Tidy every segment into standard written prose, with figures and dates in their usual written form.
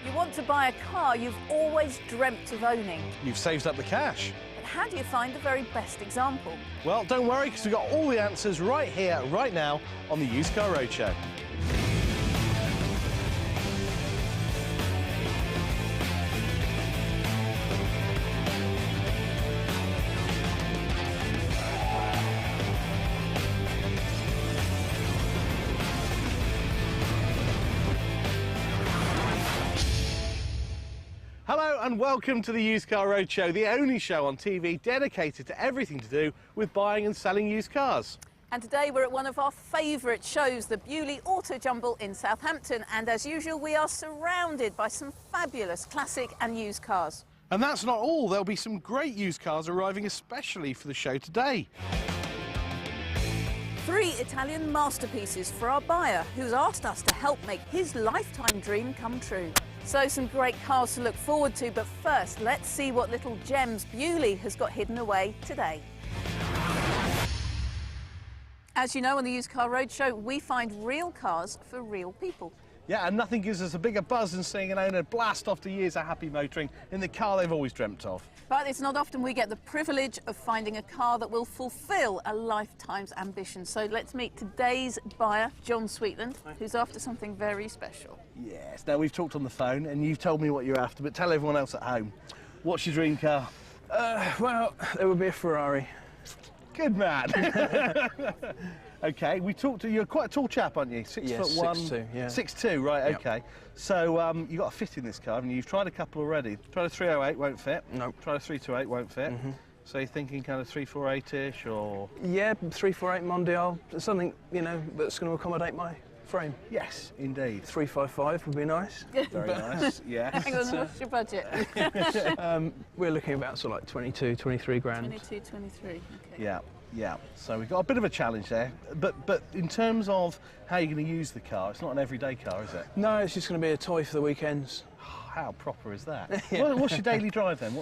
You want to buy a car you've always dreamt of owning. You've saved up the cash. But how do you find the very best example? Well, don't worry, because we've got all the answers right here, right now, on the Used Car Roadshow. Hello and welcome to the Used Car Roadshow, the only show on TV dedicated to everything to do with buying and selling used cars. And today we're at one of our favourite shows, the Bewley Auto Jumble in Southampton. And as usual, we are surrounded by some fabulous classic and used cars. And that's not all. There'll be some great used cars arriving especially for the show today. 3 Italian masterpieces for our buyer, who's asked us to help make his lifetime dream come true. So some great cars to look forward to, but first let's see what little gems Bewley has got hidden away today. As you know, on the Used Car Roadshow, we find real cars for real people. Yeah, and nothing gives us a bigger buzz than seeing an owner blast off to years of happy motoring in the car they've always dreamt of. But it's not often we get the privilege of finding a car that will fulfil a lifetime's ambition. So let's meet today's buyer, John Sweetland, who's after something very special. Yes, now we've talked on the phone and you've told me what you're after, but tell everyone else at home. What's your dream car? Well, there would be a Ferrari. Good man. Okay, we talked to you. You're quite a tall chap, aren't you? 6'1". 6'2", yeah. 6'2", right? Yep. Okay. So you got a fit in this car, and you've tried a couple already. Tried a 308, won't fit. Nope. Tried a 328, won't fit. So you're thinking kind of 348-ish, or? Yeah, 348 Mondial, something that's going to accommodate my frame. Yes, indeed. 355 would be nice. Very nice. Yes. Hang on, what's your budget? We're looking about sort of like 22, 23 grand. 22, 23, okay. Yeah. Yeah, so we've got a bit of a challenge there, but in terms of how you're going to use the car, it's not an everyday car, is it? No, it's just going to be a toy for the weekends. How proper is that? Yeah. What's your daily drive then?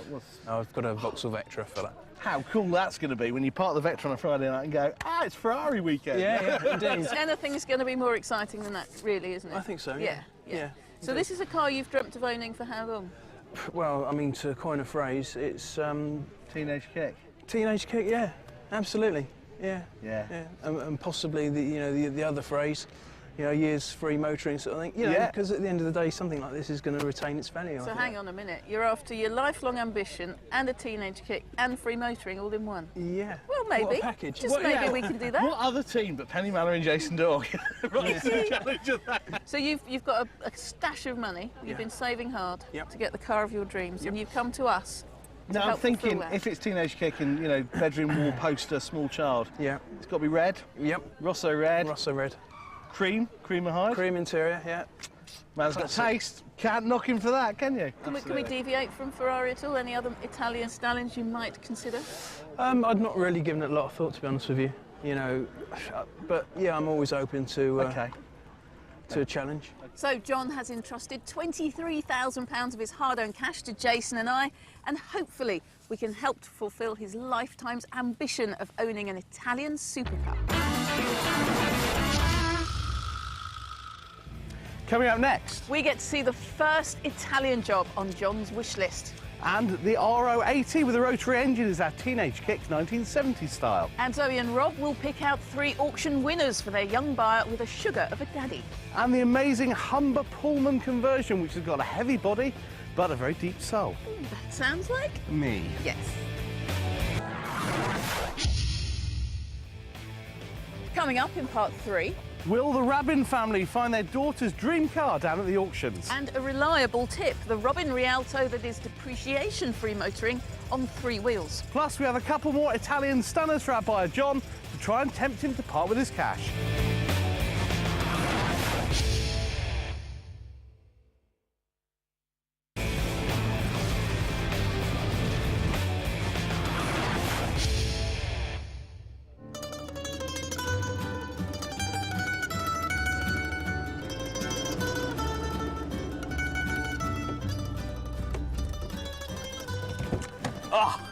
I've got a Vauxhall Vectra for that. How cool that's going to be when you park the Vectra on a Friday night and go, it's Ferrari weekend. Yeah, indeed. Anything's going to be more exciting than that, really, isn't it? I think so, yeah. So this is a car you've dreamt of owning for how long? Well, I mean, to coin a phrase, it's... Teenage kick. Teenage kick, yeah. Absolutely, yeah. And possibly the other phrase, years free motoring sort of thing. Because at the end of the day, something like this is going to retain its value. So hang on a minute, you're after your lifelong ambition and a teenage kick and free motoring all in one. Yeah. Well, maybe. What a package. Just maybe we can do that. What other team but Penny Manor and Jason Dog? Right, to the challenge of that. So you've got a stash of money. You've been saving hard to get the car of your dreams, and you've come to us. Now I'm thinking, if it's teenage kick and bedroom wall poster, small child, it's got to be red. Yep. Rosso red. Rosso red. Cream and hide. Cream interior, yeah. Man's got taste. Can't knock him for that, can you? Can we deviate from Ferrari at all? Any other Italian stallions you might consider? I'd not really given it a lot of thought, to be honest with you. But yeah, I'm always open to a challenge. So John has entrusted £23,000 of his hard-earned cash to Jason and I, and hopefully we can help to fulfil his lifetime's ambition of owning an Italian supercar. Coming up next. We get to see the first Italian job on John's wish list. And the RO80 with a rotary engine is our teenage kick 1970s style. And Zoe and Rob will pick out 3 auction winners for their young buyer with a sugar of a daddy. And the amazing Humber Pullman conversion, which has got a heavy body but a very deep soul. That sounds like me. Yes. Coming up in part 3. Will the Rabin family find their daughter's dream car down at the auctions? And a reliable tip, the Robin Rialto that is depreciation-free motoring on 3 wheels. Plus, we have a couple more Italian stunners for our buyer John to try and tempt him to part with his cash. Ah,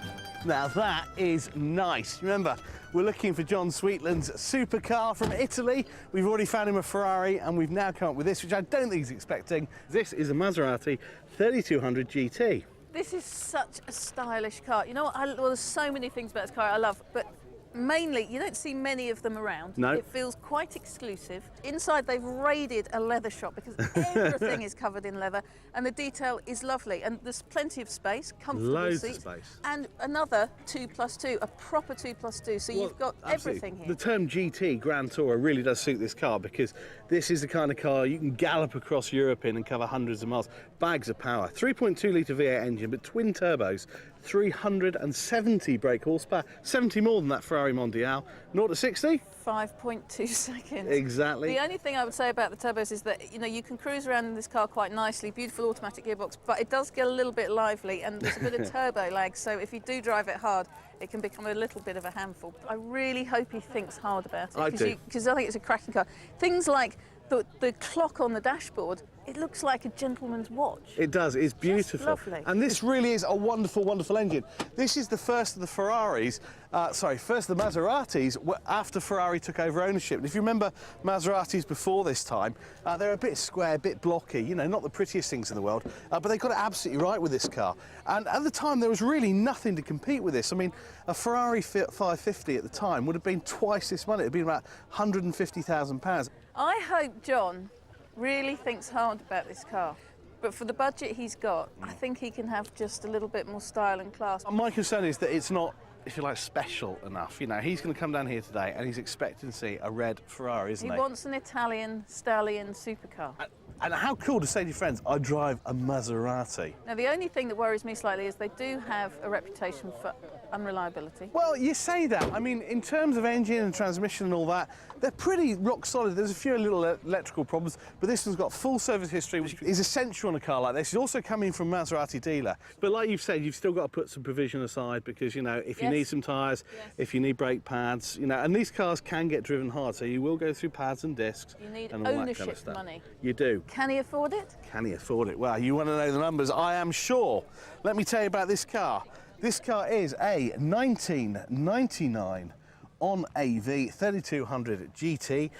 now that is nice. Remember, We're looking for John Sweetland's supercar from Italy. We've already found him a Ferrari, and we've now come up with this, which I don't think he's expecting. This is a Maserati 3200 GT. This is such a stylish car. You know what? Well, there's so many things about this car I love, but mainly, you don't see many of them around. No. It feels quite exclusive. Inside, they've raided a leather shop because everything is covered in leather, and the detail is lovely. And there's plenty of space, comfortable Loads seats, of space. and another 2+2, a proper 2+2. So you've got everything here. The term GT, Grand Tourer, really does suit this car because this is the kind of car you can gallop across Europe in and cover hundreds of miles. Bags of power. 3.2 litre V8 engine, but twin turbos. 370 brake horsepower, 70 more than that Ferrari Mondial. 0 to 60? 5.2 seconds. Exactly. The only thing I would say about the turbos is that, you know, you can cruise around in this car quite nicely, beautiful automatic gearbox, but it does get a little bit lively and there's a bit of turbo lag, so if you do drive it hard, it can become a little bit of a handful. I really hope he thinks hard about it. I do. Because I think it's a cracking car. Things like the clock on the dashboard, it looks like a gentleman's watch. It does, it's beautiful. Lovely. And this really is a wonderful, wonderful engine. This is the first of the Ferraris, first of the Maseratis after Ferrari took over ownership. And if you remember Maseratis before this time, they're a bit square, a bit blocky, you know, not the prettiest things in the world, but they got it absolutely right with this car. And at the time, there was really nothing to compete with this. I mean, a Ferrari 550 at the time would have been twice this money. It would have been about £150,000. I hope John really thinks hard about this car, but for the budget he's got, I think he can have just a little bit more style and class. My concern is that it's not, if you like, special enough. You know, he's going to come down here today and he's expecting to see a red Ferrari, isn't he? He wants an Italian stallion supercar. And how cool to say to your friends, I drive a Maserati. Now, the only thing that worries me slightly is they do have a reputation for unreliability. Well, you say that. I mean, in terms of engine and transmission and all that, they're pretty rock solid. There's a few little electrical problems, but this one's got full service history, which is essential on a car like this. It's also coming from a Maserati dealer. But like you've said, you've still got to put some provision aside because, you know, if you need some tyres, if you need brake pads, you know, and these cars can get driven hard, so you will go through pads and discs. You need and all ownership that kind of stuff. money. You do. Can he afford it? Can he afford it? Well, you want to know the numbers, I am sure. Let me tell you about this car. This car is a 1999 on AV 3200 GT.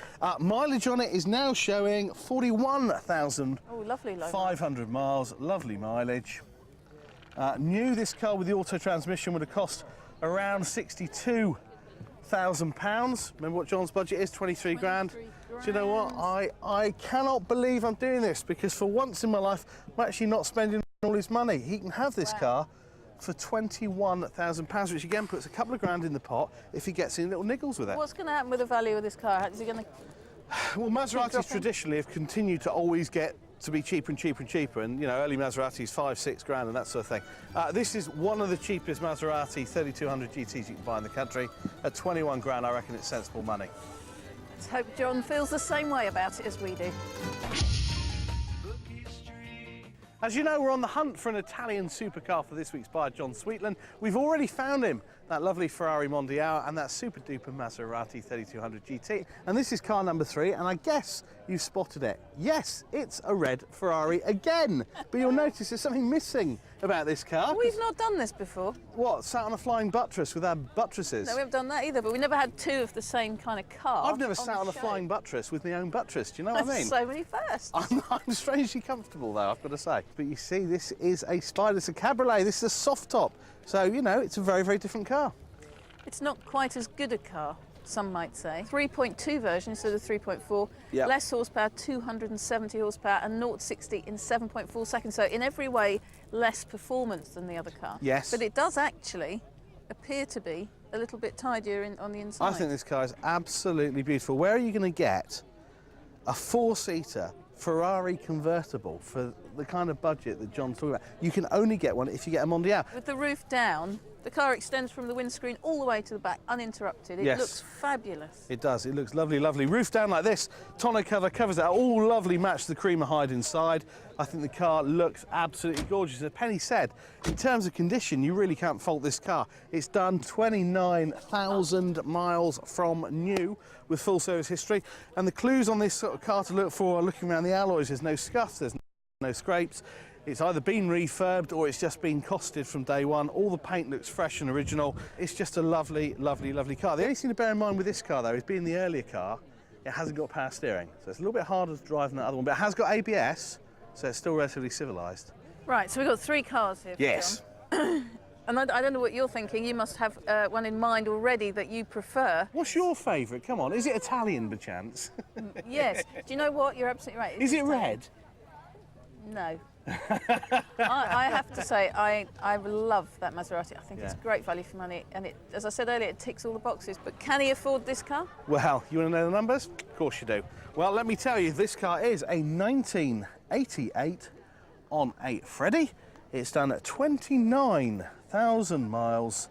Mileage on it is now showing 41,500 miles. Lovely mileage. New, this car with the auto transmission would have cost around £62,000. Remember what John's budget is? 23 grand. Do you know what? I cannot believe I'm doing this because for once in my life, I'm actually not spending all his money. He can have this car for £21,000, which again puts a couple of grand in the pot if he gets any little niggles with it. What's going to happen with the value of this car? Is he going to... Well, Maseratis traditionally have continued to always get to be cheaper and cheaper and cheaper, and, you know, early Maseratis 5-6 grand and that sort of thing. This is one of the cheapest Maserati 3200 GTs you can buy in the country. At 21 grand, I reckon it's sensible money. Let's hope John feels the same way about it as we do. As you know, we're on the hunt for an Italian supercar for this week's buyer, John Sweetland. We've already found him, that lovely Ferrari Mondial and that super duper Maserati 3200 GT. And this is car number 3, and I guess you've spotted it. Yes, it's a red Ferrari again. But you'll notice there's something missing about this car. We've not done this before. What, sat on a flying buttress with our buttresses? No, we haven't done that either, but we never had two of the same kind of car. I've never sat on a flying buttress with my own buttress, do you know what I mean? So many firsts. I'm strangely comfortable though, I've got to say. But you see, this is a Spider, it's a cabriolet, this is a soft top. So, you know, it's a very, very different car. It's not quite as good a car, some might say. 3.2 version instead of 3.4. Yep. Less horsepower, 270 horsepower, and 0 to 60 in 7.4 seconds. So in every way, less performance than the other car. Yes. But it does actually appear to be a little bit tidier on the inside. I think this car is absolutely beautiful. Where are you going to get a 4-seater Ferrari convertible for the kind of budget that John's talking about? You can only get one if you get a Mondial. With the roof down, the car extends from the windscreen all the way to the back, uninterrupted. It looks fabulous. It does. It looks lovely, lovely. Roof down like this. Tonneau cover covers that. All lovely, match the creamer hide inside. I think the car looks absolutely gorgeous. As Penny said, in terms of condition, you really can't fault this car. It's done 29,000 miles from new with full service history. And the clues on this sort of car to look for are looking around the alloys. There's no scuffs, there's no scrapes. It's either been refurbed or it's just been costed from day one. All the paint looks fresh and original. It's just a lovely, lovely, lovely car. The only thing to bear in mind with this car, though, is being the earlier car, it hasn't got power steering. So it's a little bit harder to drive than that other one, but it has got ABS, so it's still relatively civilised. Right, so we've got 3 cars here for Yes. John. And I don't know what you're thinking. You must have one in mind already that you prefer. What's your favourite? Come on, is it Italian, perchance? Yes. Do you know what? You're absolutely right. Is it red? No. I have to say, I love that Maserati. I think it's great value for money, and it, as I said earlier, it ticks all the boxes. But can he afford this car? Well, you want to know the numbers? Of course you do. Well, let me tell you, this car is a 1988 on 8 Freddy. It's done at 29,000 miles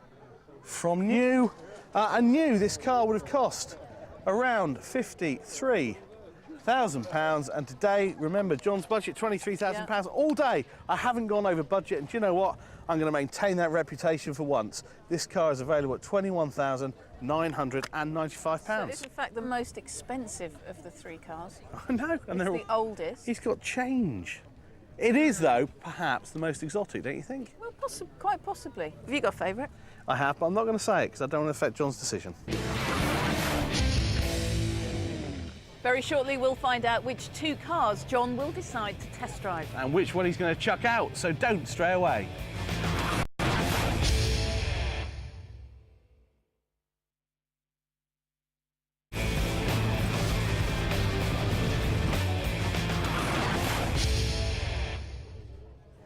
from new. And new, this car would have cost around £53,000, and today, remember, John's budget, £23,000 all day. I haven't gone over budget, and do you know what? I'm going to maintain that reputation for once. This car is available at £21,995. So it's in fact the most expensive of the 3 cars. I know, and they're the oldest. He's got change. It is, though, perhaps the most exotic, don't you think? Well, quite possibly. Have you got a favourite? I have, but I'm not going to say it because I don't want to affect John's decision. Very shortly, we'll find out which 2 cars John will decide to test drive. And which one he's going to chuck out, so don't stray away.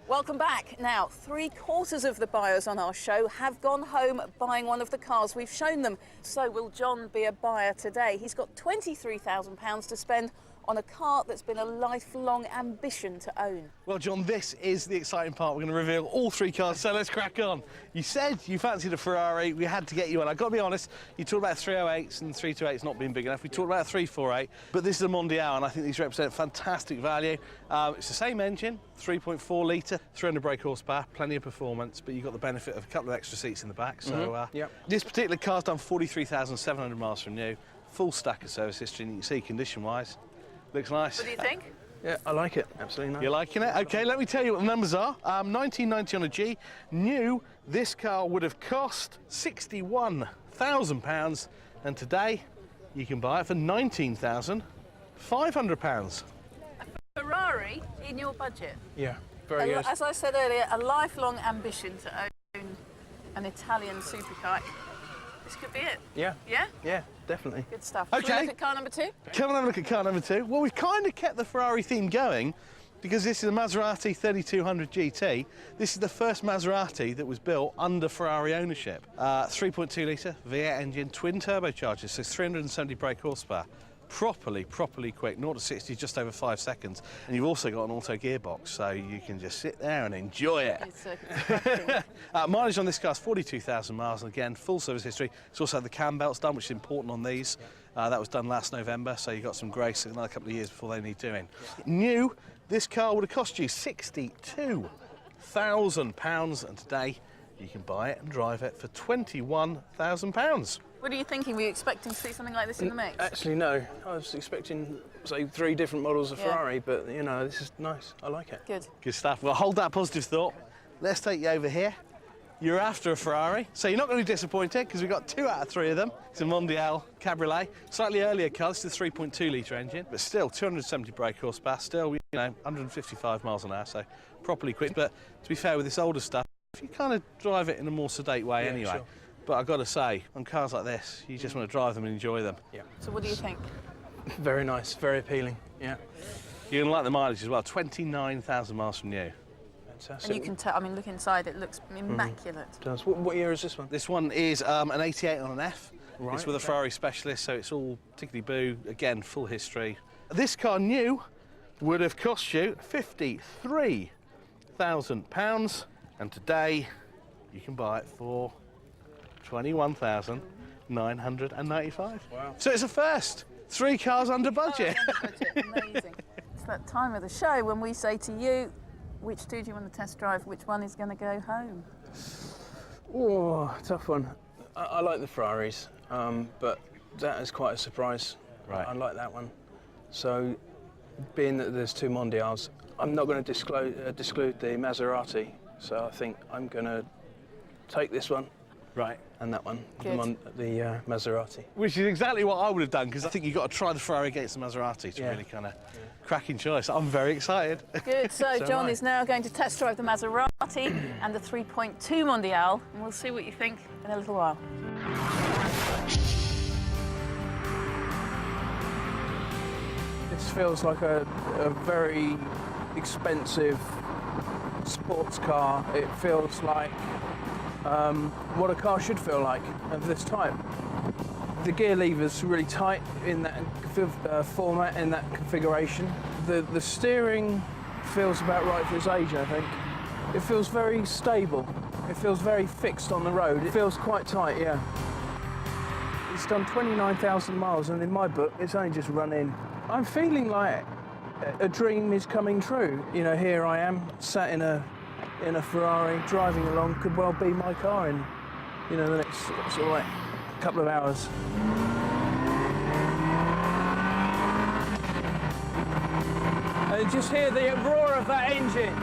Welcome back. Now, 3/4 of the buyers on our show have gone home buying one of the cars we've shown them. So will John be a buyer today? He's got £23,000 to spend on a car that's been a lifelong ambition to own. Well, John, this is the exciting part. We're going to reveal all 3 cars, so let's crack on. You said you fancied a Ferrari. We had to get you on. I've got to be honest, you talked about 308s and 328s not being big enough. We talked about a 348, but this is a Mondial, and I think these represent fantastic value. It's the same engine, 3.4 litre, 300 brake horsepower, plenty of performance, but you've got the benefit of a couple of extra seats in the back. So this particular car's done 43,700 miles from new, full stack of service history, and you can see condition-wise, looks nice. What do you think? Yeah, I like it. Absolutely nice. You're liking it? OK, let me tell you what the numbers are. 1990 on a G. New, this car would have cost £61,000, and today you can buy it for £19,500. Ferrari in your budget? Yeah, very good. As I said earlier, a lifelong ambition to own an Italian supercar. This could be it. Yeah. Yeah? Yeah, definitely. Good stuff. OK. Shall we look at car number 2? Come on, have a look at car number 2. Well, we've kind of kept the Ferrari theme going because this is a Maserati 3200 GT. This is the first Maserati that was built under Ferrari ownership. 3.2 litre V8 engine, twin turbochargers, so 370 brake horsepower. Properly quick, 0 to 60 just over 5 seconds. And you've also got an auto gearbox, so you can just sit there and enjoy it. Mileage on this car is 42,000 miles, and again, full service history. It's also had the cam belts done, which is important on these. That was done last November, so you've got some grace another couple of years before they need doing. New, this car would have cost you £62,000, and today you can buy it and drive it for £21,000. What are you thinking? Were you expecting to see something like this in the mix? Actually, no. I was expecting, say, 3 different models of Ferrari, but, you know, this is nice. I like it. Good. Good stuff. Well, hold that positive thought. Let's take you over here. You're after a Ferrari, so you're not going to be disappointed because we've got 2 out of 3 of them. It's a Mondial Cabriolet. Slightly earlier car, this is a 3.2 litre engine, but still 270 brake horsepower, still, you know, 155 miles an hour, so properly quick. But to be fair with this older stuff, you kind of drive it in a more sedate way anyway. Sure. But I've got to say, on cars like this, you just want to drive them and enjoy them. Yeah. So what do you think? Very nice, very appealing. Yeah. You're going to like the mileage as well, 29,000 miles from new. Fantastic. And you can tell, I mean, look inside, it looks immaculate. It does. What year is this one? This one is an 88 on an F. Right, it's with a Ferrari specialist, so it's all particularly boo. Again, full history. This car new would have cost you £53,000, and today you can buy it for £21,995. Wow. So it's a first. 3 cars under budget. Amazing. It's that time of the show when we say to you, which 2 do you want to test drive? Which one is going to go home? Oh, tough one. I like the Ferraris, but that is quite a surprise. Right. I like that one. So being that there's two Mondials, I'm not going to disclude the Maserati. So I think I'm going to take this one. Right. And that one, Good. the Maserati. Which is exactly what I would have done, because I think you've got to try the Ferrari against the Maserati to really kind of cracking choice. I'm very excited. Good. So So John am I. is now going to test drive the Maserati and the 3.2 Mondial, and we'll see what you think in a little while. This feels like a very expensive sports car. It feels like what a car should feel like of this type. The gear lever's really tight in that format, in that configuration. The steering feels about right for its age, I think. It feels very stable. It feels very fixed on the road. It feels quite tight, yeah. It's done 29,000 miles, and in my book, it's only just run in. I'm feeling like a dream is coming true. You know, here I am, sat in a Ferrari, driving along. Could well be my car in, you know, the next sort of like couple of hours. And just hear the roar of that engine.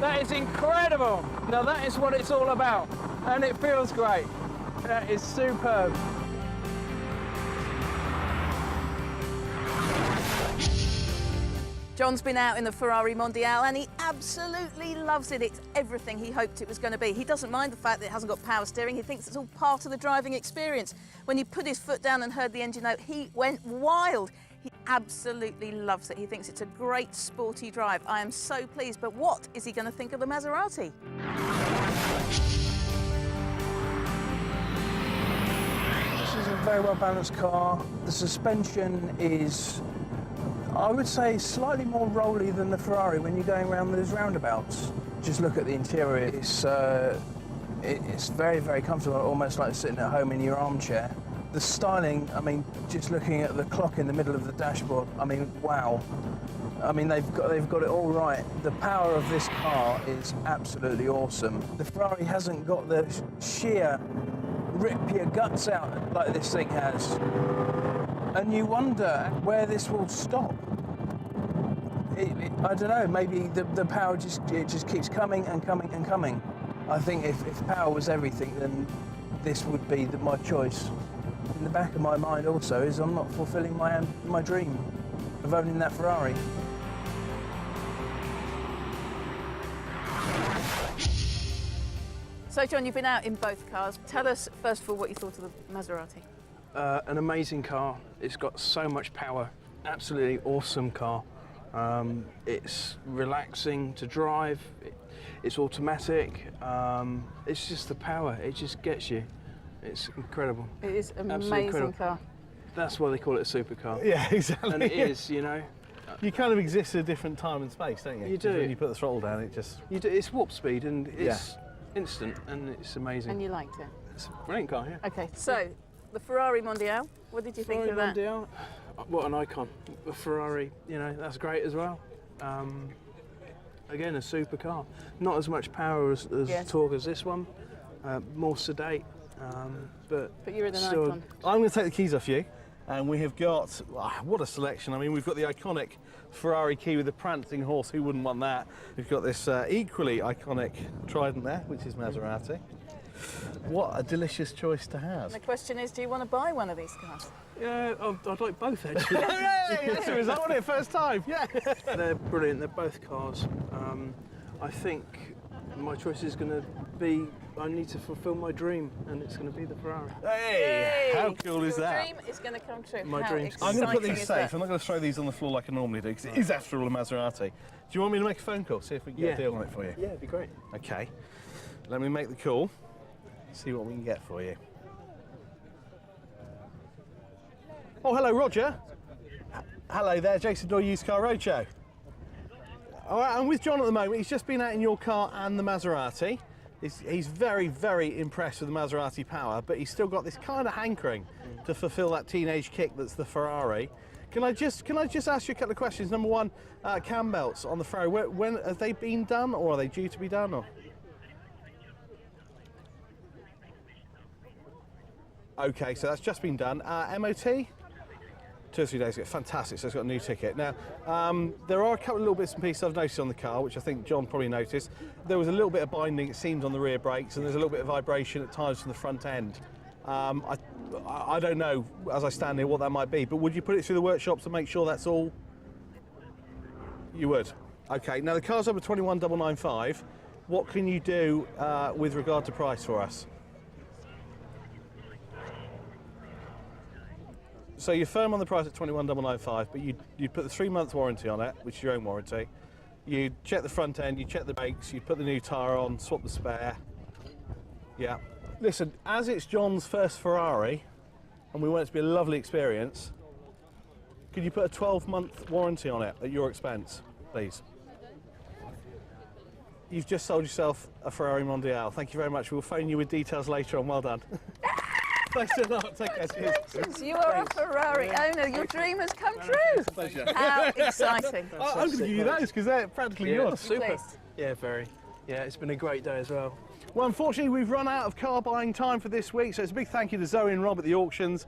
That is incredible. Now that is what it's all about, and it feels great. That is superb. John's been out in the Ferrari Mondial and he absolutely loves it. It's everything he hoped it was going to be. He doesn't mind the fact that it hasn't got power steering. He thinks it's all part of the driving experience. When he put his foot down and heard the engine note, he went wild. He absolutely loves it. He thinks it's a great sporty drive. I am so pleased. But what is he going to think of the Maserati? This is a very well balanced car. The suspension is, I would say, slightly more rolly than the Ferrari when you're going around those roundabouts. Just look at the interior. It's very, very comfortable, almost like sitting at home in your armchair. The styling, I mean, just looking at the clock in the middle of the dashboard, I mean, wow. I mean, they've got it all right. The power of this car is absolutely awesome. The Ferrari hasn't got the sheer rip your guts out like this thing has. And you wonder where this will stop. I don't know, maybe the power just keeps coming and coming and coming. I think if power was everything, then this would be my choice. In the back of my mind also is I'm not fulfilling my dream of owning that Ferrari. So John, you've been out in both cars. Tell us first of all what you thought of the Maserati. An amazing car. It's got so much power. Absolutely awesome car. It's relaxing to drive. It's automatic. It's just the power. It just gets you. It's incredible. It is an Absolutely amazing incredible. car. That's why they call it a supercar. Yeah, exactly. And it is, you know. You kind of exist in a different time and space, don't you? You do. When you put the throttle down, it just... You do, it's warp speed and it's instant and it's amazing. And you liked it. It's a brilliant car, yeah. Okay, so the Ferrari Mondial, what did you think of that? Mondial, what an icon. A Ferrari, you know, that's great as well. Again, a super car. Not as much power as torque as this one, more sedate, but you're in the nice still... one. I'm going to take the keys off you, and we have got, what a selection. I mean, we've got the iconic Ferrari key with the prancing horse, who wouldn't want that? We've got this equally iconic Trident there, which is Maserati. What a delicious choice to have. The question is, do you want to buy one of these cars? Yeah, I'd like both actually. Hooray! That's the result, wasn't it? First time, yeah. They're brilliant, they're both cars. I think my choice is going to be, I need to fulfill my dream, and it's going to be the Ferrari. Hey! How cool is Your that? dream is going to come true. My How dream's I'm going to put exciting these is safe. that? I'm not going to throw these on the floor like I normally do, because it is, after all, a Maserati. Do you want me to make a phone call, see if we can get a deal on it for you? Yeah, it'd be great. Okay. Let me make the call, see what we can get for you. Oh, hello, Roger. Hello there, Jason Doyle Used Car Roadshow. All right, I'm with John at the moment. He's just been out in your car and the Maserati. He's very, very impressed with the Maserati power, but he's still got this kind of hankering to fulfill that teenage kick that's the Ferrari. Can I just ask you a couple of questions? Number one, cam belts on the Ferrari. When have they been done, or are they due to be done? Or? Okay, so that's just been done. MOT? 2 or 3 days ago. Fantastic. So it's got a new ticket. Now, there are a couple of little bits and pieces I've noticed on the car, which I think John probably noticed. There was a little bit of binding, it seems, on the rear brakes, and there's a little bit of vibration at times from the front end. I don't know, as I stand here, what that might be, but would you put it through the workshop to make sure that's all? You would. Okay. Now the car's over 21,995. What can you do with regard to price for us? So you're firm on the price at 21,995, but you'd put the 3-month warranty on it, which is your own warranty. You check the front end, you check the brakes, you put the new tyre on, swap the spare. Yeah. Listen, as it's John's first Ferrari, and we want it to be a lovely experience, could you put a 12-month warranty on it at your expense, please? You've just sold yourself a Ferrari Mondial. Thank you very much. We'll phone you with details later on. Well done. Thanks a lot. Take care. Cheers. You are a Ferrari owner. Your dream has come true. Pleasure. How exciting. I'm going to give you those because they're practically yours. Super. Please. Yeah, very. Yeah, it's been a great day as well. Well, unfortunately, we've run out of car buying time for this week, so it's a big thank you to Zoe and Rob at the auctions.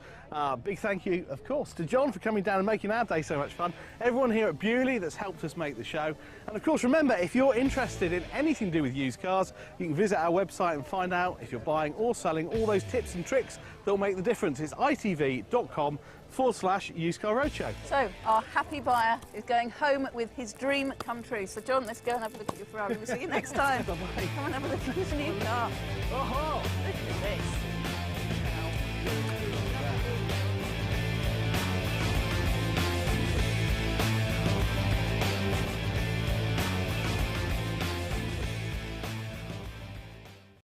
Big thank you, of course, to John for coming down and making our day so much fun. Everyone here at Bewley that's helped us make the show. And of course, remember, if you're interested in anything to do with used cars, you can visit our website and find out if you're buying or selling all those tips and tricks that will make the difference. It's itv.com/used car roadshow. So, our happy buyer is going home with his dream come true. So, John, let's go and have a look at your Ferrari. We'll see you next time. Bye-bye. Come and have a look at his new car. Oh. Look at this.